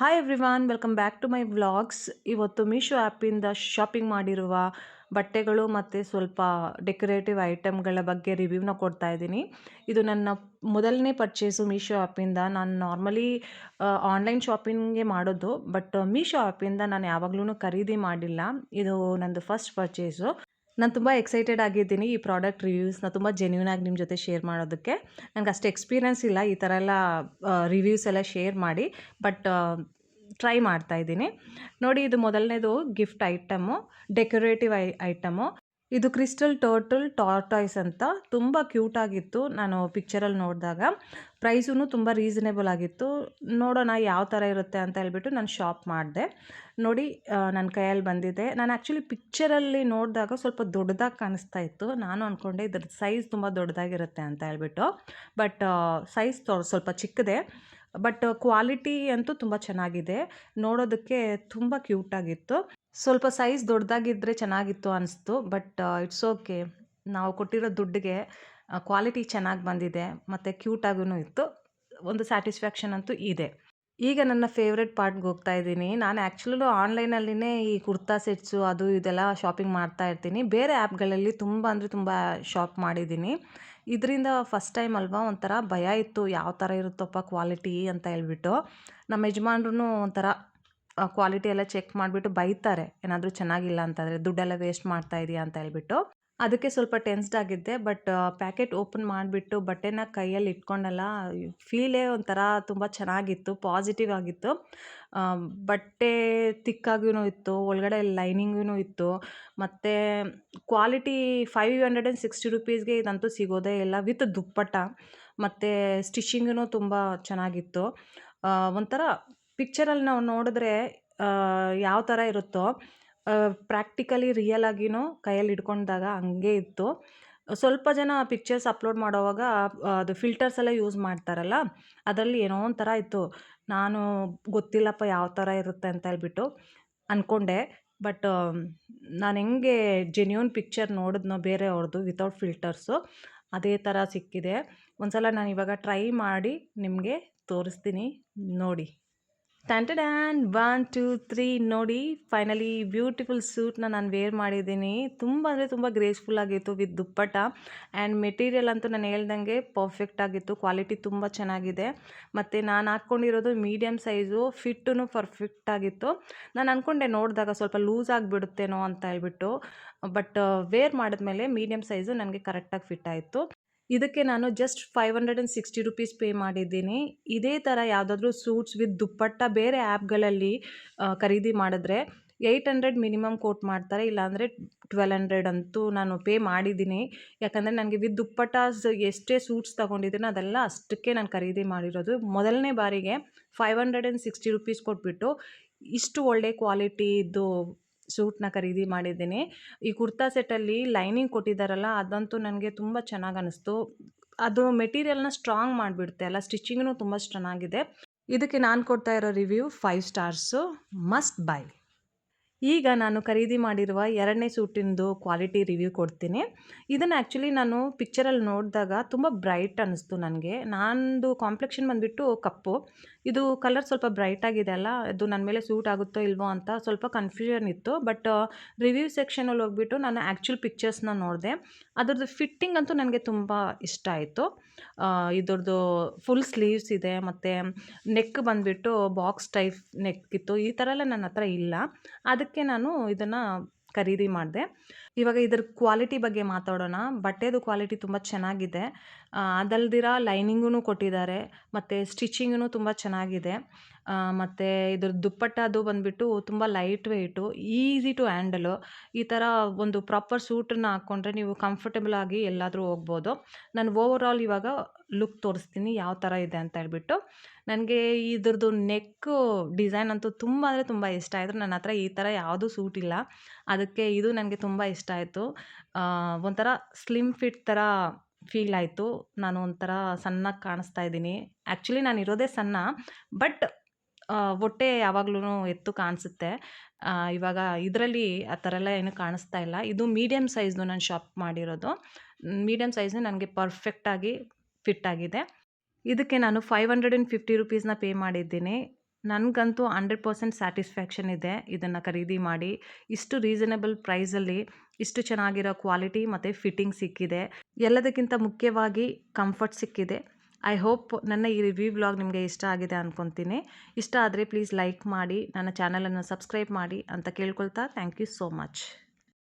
Hi everyone, welcome back to my vlogs. ಇವತ್ತು Meesho ಆ್ಯಪಿಂದ shopping ಮಾಡಿರುವ ಬಟ್ಟೆಗಳು ಮತ್ತು ಸ್ವಲ್ಪ ಡೆಕೋರೇಟಿವ್ ಐಟಮ್ಗಳ ಬಗ್ಗೆ ರಿವ್ಯೂನ ಕೊಡ್ತಾ ಇದ್ದೀನಿ. ಇದು ನನ್ನ ಮೊದಲನೇ ಪರ್ಚೇಸು ಮೀಶೋ ಆ್ಯಪಿಂದ. ನಾನು ನಾರ್ಮಲಿ ಆನ್ಲೈನ್ ಶಾಪಿಂಗೇ ಮಾಡೋದು, ಬಟ್ ಮೀಶೋ ಆ್ಯಪಿಂದ ನಾನು ಯಾವಾಗಲೂ ಖರೀದಿ ಮಾಡಿಲ್ಲ. ಇದು ನಂದು ಫಸ್ಟ್ ಪರ್ಚೇಸು. ನಾನು ತುಂಬ ಎಕ್ಸೈಟೆಡ್ ಆಗಿದ್ದೀನಿ ಈ ಪ್ರಾಡಕ್ಟ್ ರಿವ್ಯೂಸ್ನ ತುಂಬ ಜೆನ್ಯೂನ್ ಆಗಿ ನಿಮ್ಮ ಜೊತೆ ಶೇರ್ ಮಾಡೋದಕ್ಕೆ. ನನಗೆ ಅಷ್ಟು ಎಕ್ಸ್ಪೀರಿಯನ್ಸ್ ಇಲ್ಲ ಈ ಥರ ಎಲ್ಲ ರಿವ್ಯೂಸ್ ಎಲ್ಲ ಶೇರ್ ಮಾಡಿ, ಬಟ್ ಟ್ರೈ ಮಾಡ್ತಾ ಇದ್ದೀನಿ. ನೋಡಿ, ಇದು ಮೊದಲನೇದು ಗಿಫ್ಟ್ ಐಟಮು, ಡೆಕೋರೇಟಿವ್ ಐಟಮು. ಇದು ಕ್ರಿಸ್ಟಲ್ ಟರ್ಟಲ್ ಟಾರ್ಟಾಯ್ಸ್ ಅಂತ ತುಂಬ ಕ್ಯೂಟ್ ಆಗಿತ್ತು. ನಾನು ಪಿಕ್ಚರಲ್ಲಿ ನೋಡಿದಾಗ ಪ್ರೈಸೂ ತುಂಬ ರೀಸನೇಬಲ್ ಆಗಿತ್ತು. ನೋಡೋಣ ಯಾವ ಥರ ಇರುತ್ತೆ ಅಂತ ಹೇಳ್ಬಿಟ್ಟು ನಾನು ಶಾಪ್ ಮಾಡಿದೆ. ನೋಡಿ, ನನ್ನ ಕೈಯಲ್ಲಿ ಬಂದಿದೆ. ನಾನು ಆ್ಯಕ್ಚುಲಿ ಪಿಕ್ಚರಲ್ಲಿ ನೋಡಿದಾಗ ಸ್ವಲ್ಪ ದೊಡ್ಡದಾಗಿ ಕಾಣಿಸ್ತಾ ಇತ್ತು. ನಾನು ಅಂದ್ಕೊಂಡೆ ಇದ್ರದ್ದು ಸೈಜ್ ತುಂಬ ದೊಡ್ಡದಾಗಿರುತ್ತೆ ಅಂತ ಹೇಳ್ಬಿಟ್ಟು, ಬಟ್ ಸೈಜ್ ಸ್ವಲ್ಪ ಚಿಕ್ಕದೆ. ಬಟ್ ಕ್ವಾಲಿಟಿ ಅಂತೂ ತುಂಬ ಚೆನ್ನಾಗಿದೆ. ನೋಡೋದಕ್ಕೆ ತುಂಬ ಕ್ಯೂಟಾಗಿತ್ತು. ಸ್ವಲ್ಪ ಸೈಜ್ ದೊಡ್ಡದಾಗಿದ್ದರೆ ಚೆನ್ನಾಗಿತ್ತು ಅನಿಸ್ತು, ಬಟ್ ಇಟ್ಸ್ ಓಕೆ. ನಾವು ಕೊಟ್ಟಿರೋ ದುಡ್ಡಿಗೆ ಕ್ವಾಲಿಟಿ ಚೆನ್ನಾಗಿ ಬಂದಿದೆ ಮತ್ತು ಕ್ಯೂಟಾಗೂ ಇತ್ತು. ಒಂದು ಸ್ಯಾಟಿಸ್ಫ್ಯಾಕ್ಷನ್ ಅಂತೂ ಇದೆ. ಈಗ ನನ್ನ ಫೇವ್ರೆಟ್ ಪಾರ್ಟ್ಗೆ ಹೋಗ್ತಾ ಇದ್ದೀನಿ. ನಾನು ಆ್ಯಕ್ಚುಲಿ ಆನ್ಲೈನಲ್ಲಿನೇ ಈ ಕುರ್ತಾ ಸೆಟ್ಸು ಅದು ಇದೆಲ್ಲ ಶಾಪಿಂಗ್ ಮಾಡ್ತಾ ಇರ್ತೀನಿ. ಬೇರೆ ಆ್ಯಪ್ಗಳಲ್ಲಿ ತುಂಬ ಅಂದರೆ ತುಂಬ ಶಾಪ್ ಮಾಡಿದ್ದೀನಿ. ಇದರಿಂದ ಫಸ್ಟ್ ಟೈಮ್ ಅಲ್ವಾ, ಒಂಥರ ಭಯ ಇತ್ತು, ಯಾವ ಥರ ಇರುತ್ತಪ್ಪ ಕ್ವಾಲಿಟಿ ಅಂತ ಹೇಳ್ಬಿಟ್ಟು. ನಮ್ಮ ಯಜಮಾನ್ರೂ ಒಂಥರ ಕ್ವಾಲಿಟಿ ಎಲ್ಲ ಚೆಕ್ ಮಾಡಿಬಿಟ್ಟು ಬೈತಾರೆ ಏನಾದರೂ ಚೆನ್ನಾಗಿಲ್ಲ ಅಂತಂದರೆ, ದುಡ್ಡೆಲ್ಲ ವೇಸ್ಟ್ ಮಾಡ್ತಾ ಇದೆಯಾ ಅಂತ ಹೇಳ್ಬಿಟ್ಟು. ಅದಕ್ಕೆ ಸ್ವಲ್ಪ ಟೆನ್ಸ್ಡ್ ಆಗಿದ್ದೆ. ಬಟ್ ಪ್ಯಾಕೆಟ್ ಓಪನ್ ಮಾಡಿಬಿಟ್ಟು ಬಟ್ಟೆನ ಕೈಯಲ್ಲಿ ಇಟ್ಕೊಂಡೆಲ್ಲ ಫೀಲೇ ಒಂಥರ ತುಂಬ ಚೆನ್ನಾಗಿತ್ತು, ಪಾಸಿಟಿವ್ ಆಗಿತ್ತು. ಬಟ್ಟೆ ತಿಕ್ಕಾಗೂ ಇತ್ತು, ಒಳಗಡೆ ಲೈನಿಂಗೂ ಇತ್ತು, ಮತ್ತು ಕ್ವಾಲಿಟಿ 560 ರುಪೀಸ್ಗೆ ಇದಂತೂ ಸಿಗೋದೇ ಇಲ್ಲ, ವಿತ್ ದುಪ್ಪಟ್ಟ. ಮತ್ತು ಸ್ಟಿಚಿಂಗೂ ತುಂಬ ಚೆನ್ನಾಗಿತ್ತು. ಒಂಥರ ಪಿಕ್ಚರಲ್ಲಿ ನಾವು ನೋಡಿದ್ರೆ ಯಾವ ಥರ ಇರುತ್ತೋ ಪ್ರಾಕ್ಟಿಕಲಿ ರಿಯಲ್ ಆಗಿನೂ ಕೈಯಲ್ಲಿ ಹಿಡ್ಕೊಂಡಾಗ ಹಂಗೆ ಇತ್ತು. ಸ್ವಲ್ಪ ಜನ ಪಿಕ್ಚರ್ಸ್ ಅಪ್ಲೋಡ್ ಮಾಡೋವಾಗ ಅದು ಫಿಲ್ಟರ್ಸ್ ಎಲ್ಲ ಯೂಸ್ ಮಾಡ್ತಾರಲ್ಲ, ಅದರಲ್ಲಿ ಏನೋ ಒಂಥರ ಇತ್ತು. ನಾನು ಗೊತ್ತಿಲ್ಲಪ್ಪ ಯಾವ ಥರ ಇರುತ್ತೆ ಅಂತ ಹೇಳ್ಬಿಟ್ಟು ಅಂದ್ಕೊಂಡೆ. ಬಟ್ ನಾನು ಹೆಂಗೆ ಜೆನ್ಯೂನ್ ಪಿಕ್ಚರ್ ನೋಡಿದ್ನೋ ಬೇರೆಯವ್ರದ್ದು ವಿತೌಟ್ ಫಿಲ್ಟರ್ಸು, ಅದೇ ಥರ ಸಿಕ್ಕಿದೆ. ಒಂದ್ಸಲ ನಾನು ಇವಾಗ ಟ್ರೈ ಮಾಡಿ ನಿಮಗೆ ತೋರಿಸ್ತೀನಿ, ನೋಡಿ. ಟ್ಯಾಂಟಡ್ಯಾನ್ 1 2 3 ನೋಡಿ, ಫೈನಲಿ ಬ್ಯೂಟಿಫುಲ್ ಸೂಟ್ನ ನಾನು ವೇರ್ ಮಾಡಿದ್ದೀನಿ. ತುಂಬ ಅಂದರೆ ತುಂಬ ಗ್ರೇಸ್ಫುಲ್ ಆಗಿತ್ತು ವಿತ್ ದುಪ್ಪಟ್ಟ. ಆ್ಯಂಡ್ ಮೆಟೀರಿಯಲ್ ಅಂತೂ ನಾನು ಹೇಳ್ದಂಗೆ ಪರ್ಫೆಕ್ಟ್ ಆಗಿತ್ತು, ಕ್ವಾಲಿಟಿ ತುಂಬ ಚೆನ್ನಾಗಿದೆ. ಮತ್ತು ನಾನು ಹಾಕ್ಕೊಂಡಿರೋದು ಮೀಡಿಯಮ್ ಸೈಜು, ಫಿಟ್ಟೂ ಪರ್ಫೆಕ್ಟ್ ಆಗಿತ್ತು. ನಾನು ಅಂದ್ಕೊಂಡೆ ನೋಡಿದಾಗ ಸ್ವಲ್ಪ ಲೂಸ್ ಆಗಿಬಿಡುತ್ತೇನೋ ಅಂತ ಹೇಳ್ಬಿಟ್ಟು, ಬಟ್ ವೇರ್ ಮಾಡಿದ್ಮೇಲೆ ಮೀಡಿಯಮ್ ಸೈಜು ನನಗೆ ಕರೆಕ್ಟಾಗಿ ಫಿಟ್ ಆಯಿತು. ಇದಕ್ಕೆ ನಾನು ಜಸ್ಟ್ 560 ರುಪೀಸ್ ಪೇ ಮಾಡಿದ್ದೀನಿ. ಇದೇ ಥರ ಯಾವುದಾದ್ರೂ ಸೂಟ್ಸ್ ವಿತ್ ದುಪ್ಪಟ್ಟ ಬೇರೆ ಆ್ಯಪ್ಗಳಲ್ಲಿ ಖರೀದಿ ಮಾಡಿದ್ರೆ 800 ಮಿನಿಮಮ್ ಕೋಟ್ ಮಾಡ್ತಾರೆ, ಇಲ್ಲಾಂದರೆ 1200 ಅಂತೂ ನಾನು ಪೇ ಮಾಡಿದ್ದೀನಿ. ಯಾಕಂದರೆ ನನಗೆ ವಿತ್ ದುಪ್ಪಟ್ಟಾಸ್ ಎಷ್ಟೇ ಸೂಟ್ಸ್ ತೊಗೊಂಡಿದ್ದೀನೋ ಅದೆಲ್ಲ ಅಷ್ಟಕ್ಕೆ ನಾನು ಖರೀದಿ ಮಾಡಿರೋದು. ಮೊದಲನೇ ಬಾರಿಗೆ 560 ರುಪೀಸ್ ಕೊಟ್ಬಿಟ್ಟು ಇಷ್ಟು ಒಳ್ಳೆ ಕ್ವಾಲಿಟಿದು ಸೂಟ್ನ ಖರೀದಿ ಮಾಡಿದ್ದೀನಿ. ಈ ಕುರ್ತಾ ಸೆಟ್ಟಲ್ಲಿ ಲೈನಿಂಗ್ ಕೊಟ್ಟಿದ್ದಾರಲ್ಲ, ಅದಂತೂ ನನಗೆ ತುಂಬ ಚೆನ್ನಾಗಿ ಅನ್ನಿಸ್ತು. ಅದು ಮೆಟೀರಿಯಲ್ನ ಸ್ಟ್ರಾಂಗ್ ಮಾಡಿಬಿಡುತ್ತೆ ಅಲ್ಲ, ಸ್ಟಿಚಿಂಗೂ ತುಂಬ ಚೆನ್ನಾಗಿದೆ. ಇದಕ್ಕೆ ನಾನು ಕೊಡ್ತಾ ಇರೋ ರಿವ್ಯೂ 5 ಸ್ಟಾರ್ಸು, ಮಸ್ಟ್ ಬೈ. ಈಗ ನಾನು ಖರೀದಿ ಮಾಡಿರುವ ಎರಡನೇ ಸೂಟಿಂದು ಕ್ವಾಲಿಟಿ ರಿವ್ಯೂ ಕೊಡ್ತೀನಿ. ಇದನ್ನು ಆ್ಯಕ್ಚುಲಿ ನಾನು ಪಿಕ್ಚರಲ್ಲಿ ನೋಡಿದಾಗ ತುಂಬ ಬ್ರೈಟ್ ಅನ್ನಿಸ್ತು ನನಗೆ. ನಂದು ಕಾಂಪ್ಲೆಕ್ಷನ್ ಬಂದುಬಿಟ್ಟು ಕಪ್ಪು. ಇದು ಕಲರ್ ಸ್ವಲ್ಪ ಬ್ರೈಟ್ ಆಗಿದೆ ಅಲ್ಲ, ಅದು ನನ್ನ ಮೇಲೆ ಸೂಟ್ ಆಗುತ್ತೋ ಇಲ್ವೋ ಅಂತ ಸ್ವಲ್ಪ ಕನ್ಫ್ಯೂಷನ್ ಇತ್ತು. ಬಟ್ ರಿವ್ಯೂ ಸೆಕ್ಷನಲ್ಲಿ ಹೋಗ್ಬಿಟ್ಟು ನಾನು ಆ್ಯಕ್ಚುಲ್ ಪಿಕ್ಚರ್ಸ್ನ ನೋಡಿದೆ. ಅದ್ರದ್ದು ಫಿಟ್ಟಿಂಗ್ ಅಂತೂ ನನಗೆ ತುಂಬ ಇಷ್ಟ ಆಯಿತು. ಇದ್ರದ್ದು ಫುಲ್ ಸ್ಲೀವ್ಸ್ ಇದೆ, ಮತ್ತು ನೆಕ್ ಬಂದುಬಿಟ್ಟು ಬಾಕ್ಸ್ ಟೈಪ್ ನೆಕ್ ಇತ್ತು. ಈ ಥರ ಎಲ್ಲ ನನ್ನ ಹತ್ರ ಇಲ್ಲ, ಅದಕ್ಕೆ ನಾನು ಇದನ್ನು ಖರೀದಿ ಮಾಡಿದೆ. ಇವಾಗ ಇದ್ರ ಕ್ವಾಲಿಟಿ ಬಗ್ಗೆ ಮಾತಾಡೋಣ. ಬಟ್ಟೆದು ಕ್ವಾಲಿಟಿ ತುಂಬ ಚೆನ್ನಾಗಿದೆ. ಅದಲ್ದಿರ ಲೈನಿಂಗೂ ಕೊಟ್ಟಿದ್ದಾರೆ, ಮತ್ತು ಸ್ಟಿಚಿಂಗೂ ತುಂಬ ಚೆನ್ನಾಗಿದೆ. ಮತ್ತು ಇದ್ರ ದುಪ್ಪಟ್ಟದು ಬಂದುಬಿಟ್ಟು ತುಂಬ light weight, easy to handle. ಈ ಥರ ಒಂದು ಪ್ರಾಪರ್ ಸೂಟನ್ನು ಹಾಕ್ಕೊಂಡ್ರೆ ನೀವು ಕಂಫರ್ಟಬಲ್ ಆಗಿ ಎಲ್ಲಾದರೂ ಹೋಗ್ಬೋದು. ನಾನು ಓವರಾಲ್ ಇವಾಗ ಲುಕ್ ತೋರಿಸ್ತೀನಿ ಯಾವ ಥರ ಇದೆ ಅಂತ ಹೇಳ್ಬಿಟ್ಟು. ನನಗೆ ಇದ್ರದ್ದು ನೆಕ್ಕು ಡಿಸೈನ್ ಅಂತೂ ತುಂಬ ಅಂದರೆ ತುಂಬ ಇಷ್ಟ ಆಯಿತು. ನನ್ನ ಹತ್ರ ಈ ಥರ ಯಾವುದೂ ಸೂಟ್ ಇಲ್ಲ, ಅದಕ್ಕೆ ಇದು ನನಗೆ ತುಂಬ ಇಷ್ಟ ಆಯಿತು. ಒಂಥರ ಸ್ಲಿಮ್ ಫಿಟ್ ಥರ ಫೀಲ್ ಆಯಿತು. ನಾನು ಒಂಥರ ಸಣ್ಣಗೆ ಕಾಣಿಸ್ತಾ ಇದ್ದೀನಿ. ಆ್ಯಕ್ಚುಲಿ ನಾನು ಇರೋದೇ ಸಣ್ಣ, ಬಟ್ ಹೊಟ್ಟೆ ಯಾವಾಗ್ಲೂ ಎತ್ತು ಕಾಣಿಸುತ್ತೆ. ಇವಾಗ ಇದರಲ್ಲಿ ಆ ಥರ ಎಲ್ಲ ಏನೂ ಕಾಣಿಸ್ತಾ ಇಲ್ಲ. ಇದು ಮೀಡಿಯಮ್ ಸೈಜ್ದು ನಾನು ಶಾಪ್ ಮಾಡಿರೋದು. ಮೀಡಿಯಮ್ ಸೈಜ್ದು ನನಗೆ ಪರ್ಫೆಕ್ಟಾಗಿ ಫಿಟ್ ಆಗಿದೆ. ಇದಕ್ಕೆ ನಾನು 550 ರುಪೀಸ್ನ ಪೇ ಮಾಡಿದ್ದೀನಿ. ನನಗಂತೂ 100% ಸ್ಯಾಟಿಸ್ಫ್ಯಾಕ್ಷನ್ ಇದೆ ಇದನ್ನು ಖರೀದಿ ಮಾಡಿ. ಇಷ್ಟು ರೀಸನಬಲ್ ಪ್ರೈಸಲ್ಲಿ ಇಷ್ಟು ಚೆನ್ನಾಗಿರೋ ಕ್ವಾಲಿಟಿ ಮತ್ತು ಫಿಟ್ಟಿಂಗ್ ಸಿಕ್ಕಿದೆ. ಎಲ್ಲದಕ್ಕಿಂತ ಮುಖ್ಯವಾಗಿ ಕಂಫರ್ಟ್ ಸಿಕ್ಕಿದೆ. ಐ ಹೋಪ್ ನನ್ನ ಈ ರಿವ್ಯೂ ವ್ಲಾಗ್ ನಿಮಗೆ ಇಷ್ಟ ಆಗಿದೆ ಅಂದ್ಕೊತೀನಿ. ಇಷ್ಟ ಆದರೆ ಪ್ಲೀಸ್ ಲೈಕ್ ಮಾಡಿ, ನನ್ನ ಚಾನಲನ್ನು ಸಬ್ಸ್ಕ್ರೈಬ್ ಮಾಡಿ ಅಂತ ಕೇಳ್ಕೊಳ್ತಾ ಥ್ಯಾಂಕ್ ಯು ಸೋ ಮಚ್.